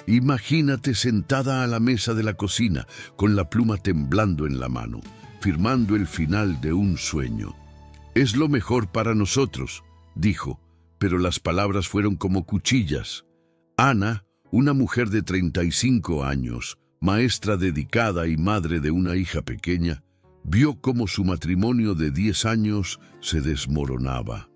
Imagínate sentada a la mesa de la cocina, con la pluma temblando en la mano, firmando el final de un sueño. «Es lo mejor para nosotros», dijo, pero las palabras fueron como cuchillas. Ana, una mujer de 35 años, maestra dedicada y madre de una hija pequeña, vio cómo su matrimonio de 10 años se desmoronaba.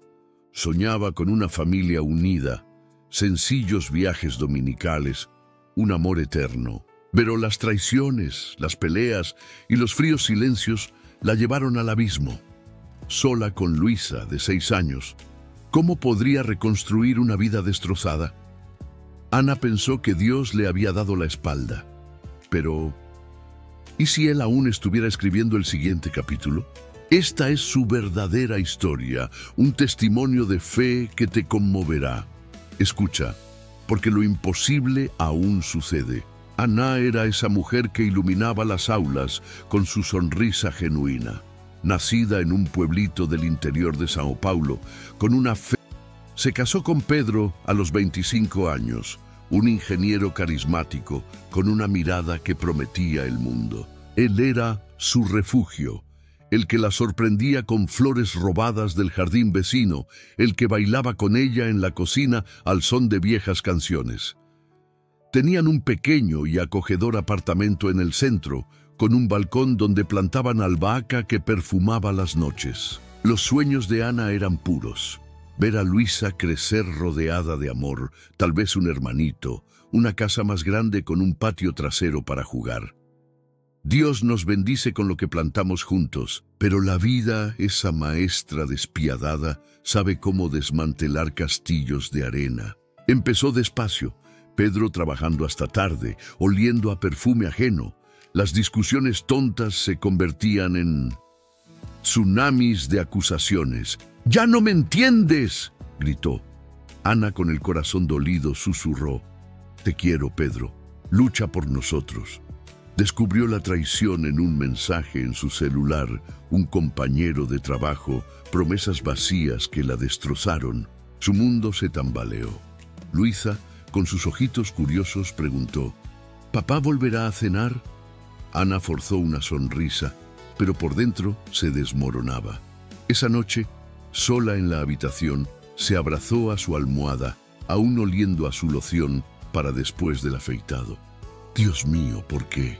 Soñaba con una familia unida, sencillos viajes dominicales, un amor eterno. Pero las traiciones, las peleas y los fríos silencios la llevaron al abismo. Sola con Luisa, de 6 años, ¿cómo podría reconstruir una vida destrozada? Ana pensó que Dios le había dado la espalda. Pero, ¿y si él aún estuviera escribiendo el siguiente capítulo? Esta es su verdadera historia, un testimonio de fe que te conmoverá. Escucha, porque lo imposible aún sucede. Ana era esa mujer que iluminaba las aulas con su sonrisa genuina. Nacida en un pueblito del interior de Sao Paulo, con una fe, se casó con Pedro a los 25 años, un ingeniero carismático con una mirada que prometía el mundo. Él era su refugio, el que la sorprendía con flores robadas del jardín vecino, el que bailaba con ella en la cocina al son de viejas canciones. Tenían un pequeño y acogedor apartamento en el centro, con un balcón donde plantaban albahaca que perfumaba las noches. Los sueños de Ana eran puros. Ver a Luisa crecer rodeada de amor, tal vez un hermanito, una casa más grande con un patio trasero para jugar. Dios nos bendice con lo que plantamos juntos, pero la vida, esa maestra despiadada, sabe cómo desmantelar castillos de arena. Empezó despacio, Pedro trabajando hasta tarde, oliendo a perfume ajeno. Las discusiones tontas se convertían en tsunamis de acusaciones. «¡Ya no me entiendes!», gritó. Ana, con el corazón dolido, susurró: «Te quiero, Pedro. Lucha por nosotros». Descubrió la traición en un mensaje en su celular, un compañero de trabajo, promesas vacías que la destrozaron. Su mundo se tambaleó. Luisa, con sus ojitos curiosos, preguntó: «¿Papá volverá a cenar?». Ana forzó una sonrisa, pero por dentro se desmoronaba. Esa noche, sola en la habitación, se abrazó a su almohada, aún oliendo a su loción para después del afeitado. «Dios mío, ¿por qué?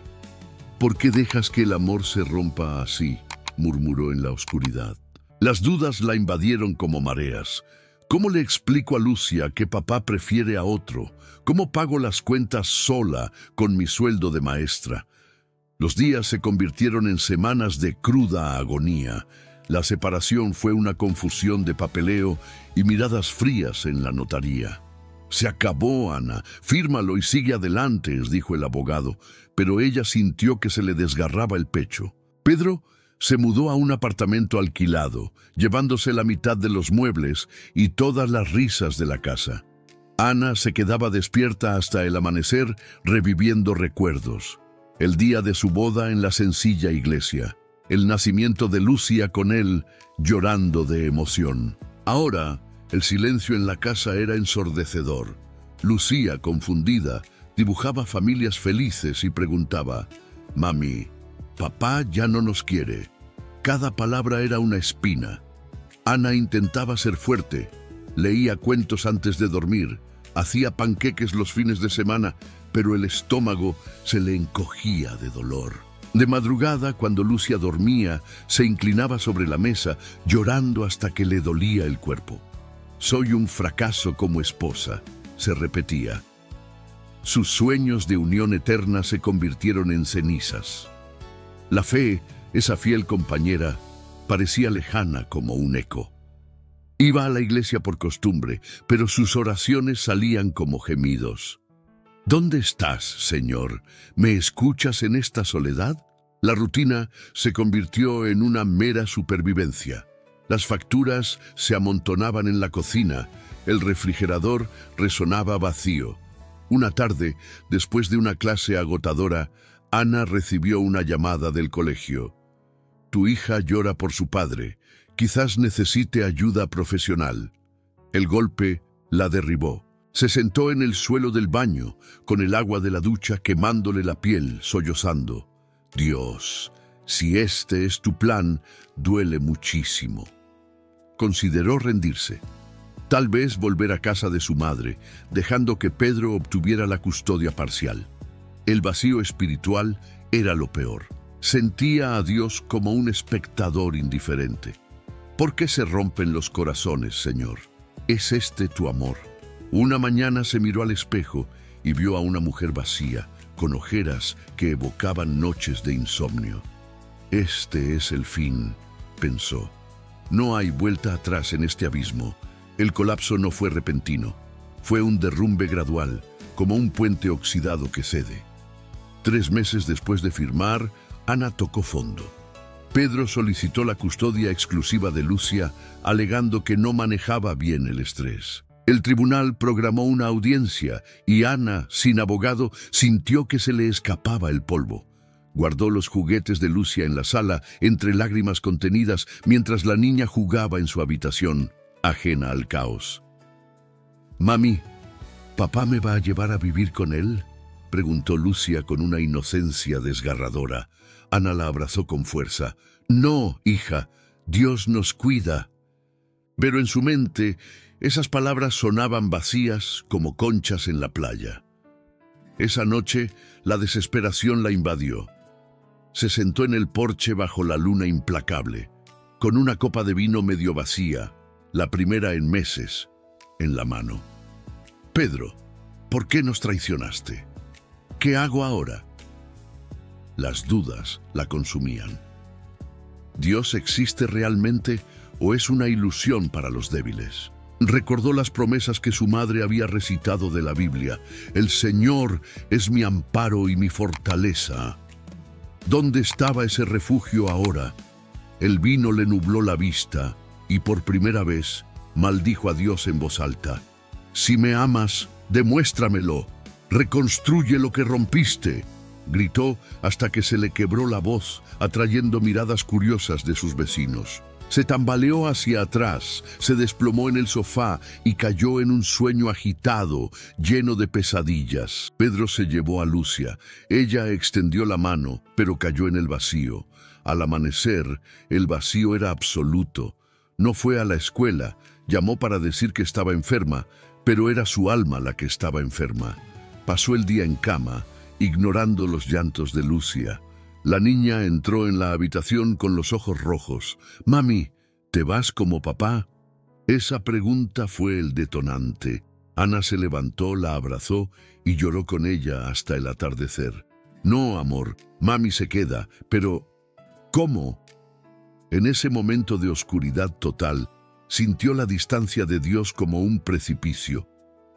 ¿Por qué dejas que el amor se rompa así?», murmuró en la oscuridad. Las dudas la invadieron como mareas. ¿Cómo le explico a Lucia que papá prefiere a otro? ¿Cómo pago las cuentas sola con mi sueldo de maestra? Los días se convirtieron en semanas de cruda agonía. La separación fue una confusión de papeleo y miradas frías en la notaría. «Se acabó, Ana. Fírmalo y sigue adelante», dijo el abogado, pero ella sintió que se le desgarraba el pecho. Pedro se mudó a un apartamento alquilado, llevándose la mitad de los muebles y todas las risas de la casa. Ana se quedaba despierta hasta el amanecer, reviviendo recuerdos. El día de su boda en la sencilla iglesia. El nacimiento de Lucia con él, llorando de emoción. Ahora, el silencio en la casa era ensordecedor. Lucía, confundida, dibujaba familias felices y preguntaba: «Mami, papá ya no nos quiere». Cada palabra era una espina. Ana intentaba ser fuerte. Leía cuentos antes de dormir. Hacía panqueques los fines de semana, pero el estómago se le encogía de dolor. De madrugada, cuando Lucia dormía, se inclinaba sobre la mesa, llorando hasta que le dolía el cuerpo. «Soy un fracaso como esposa», se repetía. Sus sueños de unión eterna se convirtieron en cenizas. La fe, esa fiel compañera, parecía lejana como un eco. Iba a la iglesia por costumbre, pero sus oraciones salían como gemidos. «¿Dónde estás, Señor? ¿Me escuchas en esta soledad?». La rutina se convirtió en una mera supervivencia. Las facturas se amontonaban en la cocina, el refrigerador resonaba vacío. Una tarde, después de una clase agotadora, Ana recibió una llamada del colegio. «Tu hija llora por su padre. Quizás necesite ayuda profesional». El golpe la derribó. Se sentó en el suelo del baño, con el agua de la ducha quemándole la piel, sollozando. Dios, si este es tu plan, duele muchísimo. Consideró rendirse. Tal vez volver a casa de su madre, dejando que Pedro obtuviera la custodia parcial. El vacío espiritual era lo peor. Sentía a Dios como un espectador indiferente. ¿Por qué se rompen los corazones, Señor? ¿Es este tu amor? Una mañana se miró al espejo y vio a una mujer vacía, con ojeras que evocaban noches de insomnio. Este es el fin, pensó. No hay vuelta atrás en este abismo. El colapso no fue repentino. Fue un derrumbe gradual, como un puente oxidado que cede. 3 meses después de firmar, Ana tocó fondo. Pedro solicitó la custodia exclusiva de Lucia, alegando que no manejaba bien el estrés. El tribunal programó una audiencia y Ana, sin abogado, sintió que se le escapaba el polvo. Guardó los juguetes de Lucia en la sala, entre lágrimas contenidas, mientras la niña jugaba en su habitación, ajena al caos. «Mami, ¿papá me va a llevar a vivir con él?», preguntó Lucia con una inocencia desgarradora. Ana la abrazó con fuerza. «No, hija, Dios nos cuida». Pero en su mente, esas palabras sonaban vacías como conchas en la playa. Esa noche, la desesperación la invadió. Se sentó en el porche bajo la luna implacable, con una copa de vino medio vacía, la primera en meses, en la mano. «Pedro, ¿por qué nos traicionaste? ¿Qué hago ahora?». Las dudas la consumían. ¿Dios existe realmente o es una ilusión para los débiles? Recordó las promesas que su madre había recitado de la Biblia. «El Señor es mi amparo y mi fortaleza». ¿Dónde estaba ese refugio ahora? El vino le nubló la vista y por primera vez maldijo a Dios en voz alta. «Si me amas, demuéstramelo. Reconstruye lo que rompiste», gritó hasta que se le quebró la voz, atrayendo miradas curiosas de sus vecinos. Se tambaleó hacia atrás, se desplomó en el sofá y cayó en un sueño agitado, lleno de pesadillas. Pedro se llevó a Lucia. Ella extendió la mano, pero cayó en el vacío. Al amanecer, el vacío era absoluto. No fue a la escuela, llamó para decir que estaba enferma, pero era su alma la que estaba enferma. Pasó el día en cama, ignorando los llantos de Lucia. La niña entró en la habitación con los ojos rojos. «Mami, ¿te vas como papá?». Esa pregunta fue el detonante. Ana se levantó, la abrazó y lloró con ella hasta el atardecer. «No, amor, mami se queda, pero ¿cómo?». En ese momento de oscuridad total, sintió la distancia de Dios como un precipicio.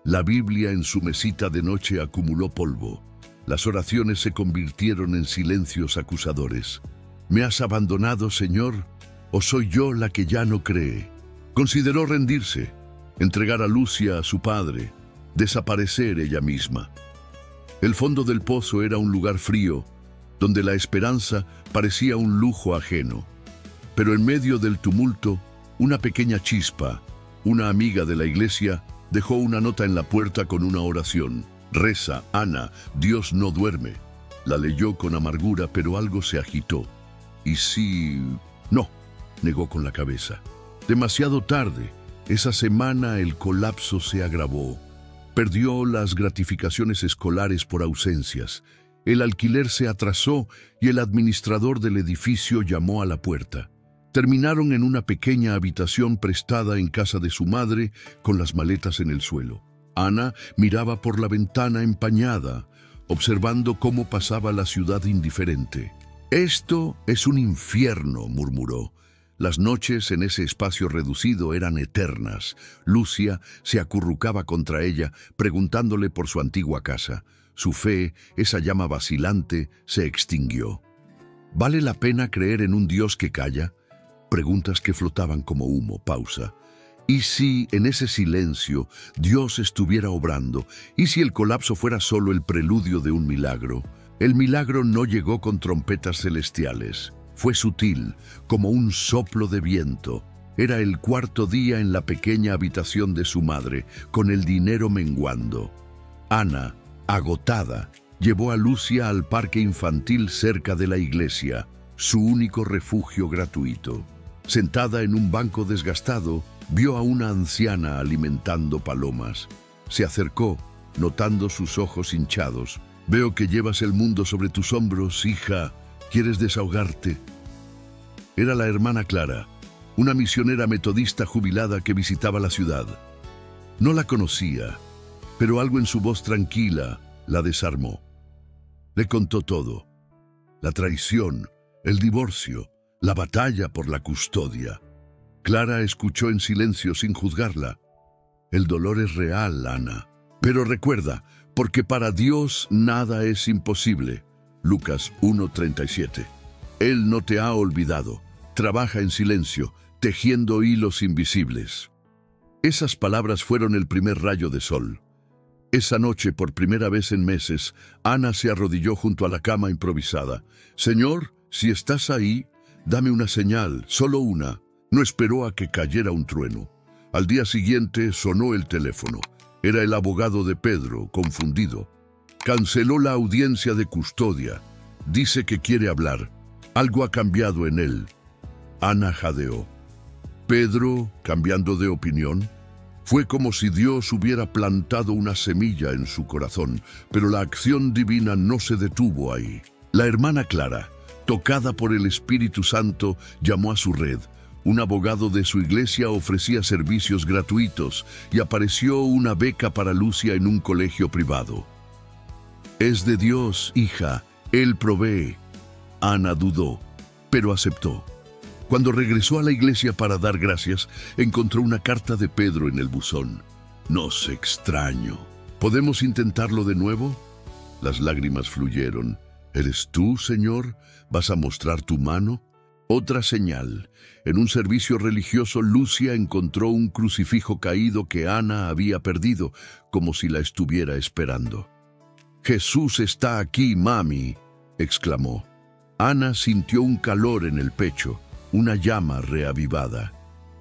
La Biblia en su mesita de noche acumuló polvo. Las oraciones se convirtieron en silencios acusadores. «¿Me has abandonado, Señor? ¿O soy yo la que ya no cree?». Consideró rendirse, entregar a Lucia a su padre, desaparecer ella misma. El fondo del pozo era un lugar frío, donde la esperanza parecía un lujo ajeno. Pero en medio del tumulto, una pequeña chispa, una amiga de la iglesia, dejó una nota en la puerta con una oración. «Reza, Ana, Dios no duerme». La leyó con amargura, pero algo se agitó. «¿Y si...?». «No», negó con la cabeza. Demasiado tarde. Esa semana el colapso se agravó. Perdió las gratificaciones escolares por ausencias. El alquiler se atrasó y el administrador del edificio llamó a la puerta. Terminaron en una pequeña habitación prestada en casa de su madre, con las maletas en el suelo. Ana miraba por la ventana empañada, observando cómo pasaba la ciudad indiferente. «Esto es un infierno», murmuró. Las noches en ese espacio reducido eran eternas. Lucia se acurrucaba contra ella, preguntándole por su antigua casa. Su fe, esa llama vacilante, se extinguió. ¿Vale la pena creer en un Dios que calla? Preguntas que flotaban como humo. Pausa. ¿Y si en ese silencio Dios estuviera obrando? ¿Y si el colapso fuera solo el preludio de un milagro? El milagro no llegó con trompetas celestiales. Fue sutil, como un soplo de viento. Era el cuarto día en la pequeña habitación de su madre, con el dinero menguando. Ana, agotada, llevó a Lucia al parque infantil cerca de la iglesia, su único refugio gratuito. Sentada en un banco desgastado, vio a una anciana alimentando palomas. Se acercó, notando sus ojos hinchados. «Veo que llevas el mundo sobre tus hombros, hija. ¿Quieres desahogarte?» Era la hermana Clara, una misionera metodista jubilada que visitaba la ciudad. No la conocía, pero algo en su voz tranquila la desarmó. Le contó todo: la traición, el divorcio, la batalla por la custodia. Clara escuchó en silencio sin juzgarla. «El dolor es real, Ana. Pero recuerda, porque para Dios nada es imposible». Lucas 1:37. Él no te ha olvidado. Trabaja en silencio, tejiendo hilos invisibles. Esas palabras fueron el primer rayo de sol. Esa noche, por primera vez en meses, Ana se arrodilló junto a la cama improvisada. «Señor, si estás ahí, dame una señal, solo una». No esperó a que cayera un trueno. Al día siguiente sonó el teléfono. Era el abogado de Pedro, confundido. Canceló la audiencia de custodia. Dice que quiere hablar. Algo ha cambiado en él. Ana jadeó. Pedro, cambiando de opinión. Fue como si Dios hubiera plantado una semilla en su corazón, pero la acción divina no se detuvo ahí. La hermana Clara, tocada por el Espíritu Santo, llamó a su red. Un abogado de su iglesia ofrecía servicios gratuitos y apareció una beca para Lucia en un colegio privado. «Es de Dios, hija, Él provee». Ana dudó, pero aceptó. Cuando regresó a la iglesia para dar gracias, encontró una carta de Pedro en el buzón. «Nos extraño. ¿Podemos intentarlo de nuevo?» Las lágrimas fluyeron. «¿Eres tú, Señor? ¿Vas a mostrar tu mano?» Otra señal. En un servicio religioso, Lucia encontró un crucifijo caído que Ana había perdido, como si la estuviera esperando. «Jesús está aquí, mami», exclamó. Ana sintió un calor en el pecho, una llama reavivada.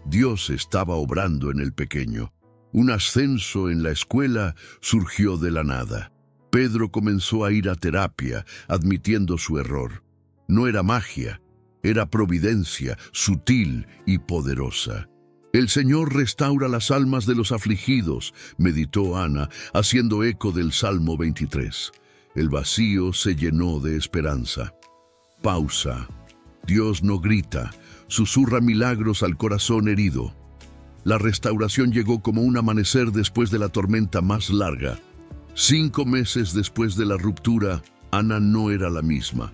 Dios estaba obrando en el pequeño. Un ascenso en la escuela surgió de la nada. Pedro comenzó a ir a terapia, admitiendo su error. No era magia. Era providencia, sutil y poderosa. «El Señor restaura las almas de los afligidos», meditó Ana, haciendo eco del Salmo 23. El vacío se llenó de esperanza. Pausa. Dios no grita, susurra milagros al corazón herido. La restauración llegó como un amanecer después de la tormenta más larga. 5 meses después de la ruptura, Ana no era la misma.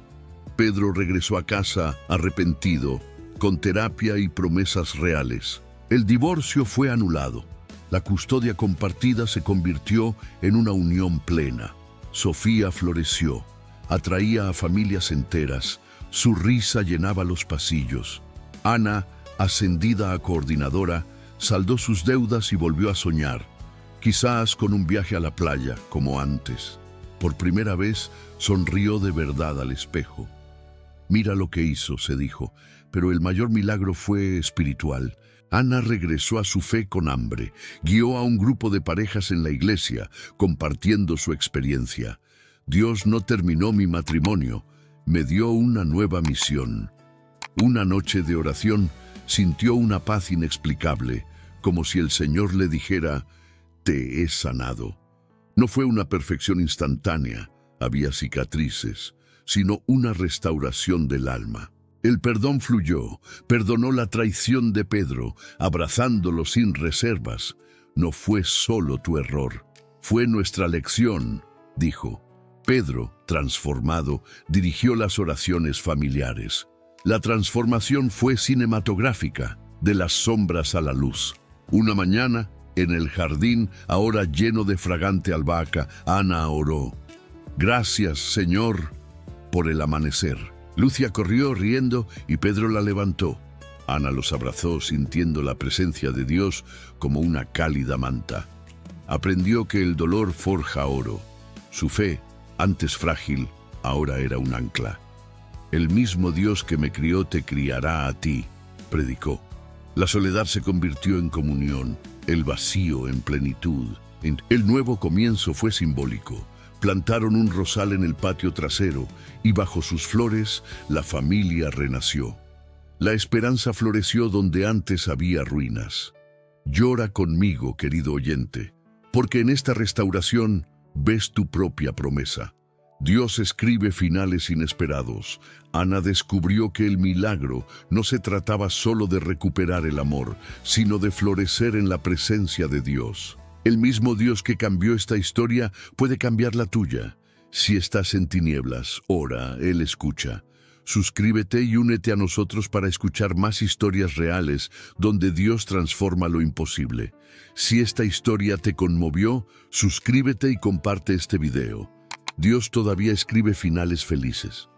Pedro regresó a casa arrepentido, con terapia y promesas reales. El divorcio fue anulado. La custodia compartida se convirtió en una unión plena. Sofía floreció, atraía a familias enteras. Su risa llenaba los pasillos. Ana, ascendida a coordinadora, saldó sus deudas y volvió a soñar, quizás con un viaje a la playa, como antes. Por primera vez, sonrió de verdad al espejo. «Mira lo que hizo», se dijo, pero el mayor milagro fue espiritual. Ana regresó a su fe con hambre, guió a un grupo de parejas en la iglesia, compartiendo su experiencia. «Dios no terminó mi matrimonio, me dio una nueva misión». Una noche de oración sintió una paz inexplicable, como si el Señor le dijera: «Te he sanado». No fue una perfección instantánea, había cicatrices, sino una restauración del alma. El perdón fluyó, perdonó la traición de Pedro, abrazándolo sin reservas. «No fue solo tu error, fue nuestra lección», dijo. Pedro, transformado, dirigió las oraciones familiares. La transformación fue cinematográfica, de las sombras a la luz. Una mañana, en el jardín, ahora lleno de fragante albahaca, Ana oró: «Gracias, Señor, por el amanecer». Lucia corrió riendo y Pedro la levantó. Ana los abrazó sintiendo la presencia de Dios como una cálida manta. Aprendió que el dolor forja oro. Su fe, antes frágil, ahora era un ancla. «El mismo Dios que me crió te criará a ti», predicó. La soledad se convirtió en comunión, el vacío en plenitud. El nuevo comienzo fue simbólico. Plantaron un rosal en el patio trasero y bajo sus flores la familia renació. La esperanza floreció donde antes había ruinas. Llora conmigo, querido oyente, porque en esta restauración ves tu propia promesa. Dios escribe finales inesperados. Ana descubrió que el milagro no se trataba solo de recuperar el amor, sino de florecer en la presencia de Dios. El mismo Dios que cambió esta historia puede cambiar la tuya. Si estás en tinieblas, ora, Él escucha. Suscríbete y únete a nosotros para escuchar más historias reales donde Dios transforma lo imposible. Si esta historia te conmovió, suscríbete y comparte este video. Dios todavía escribe finales felices.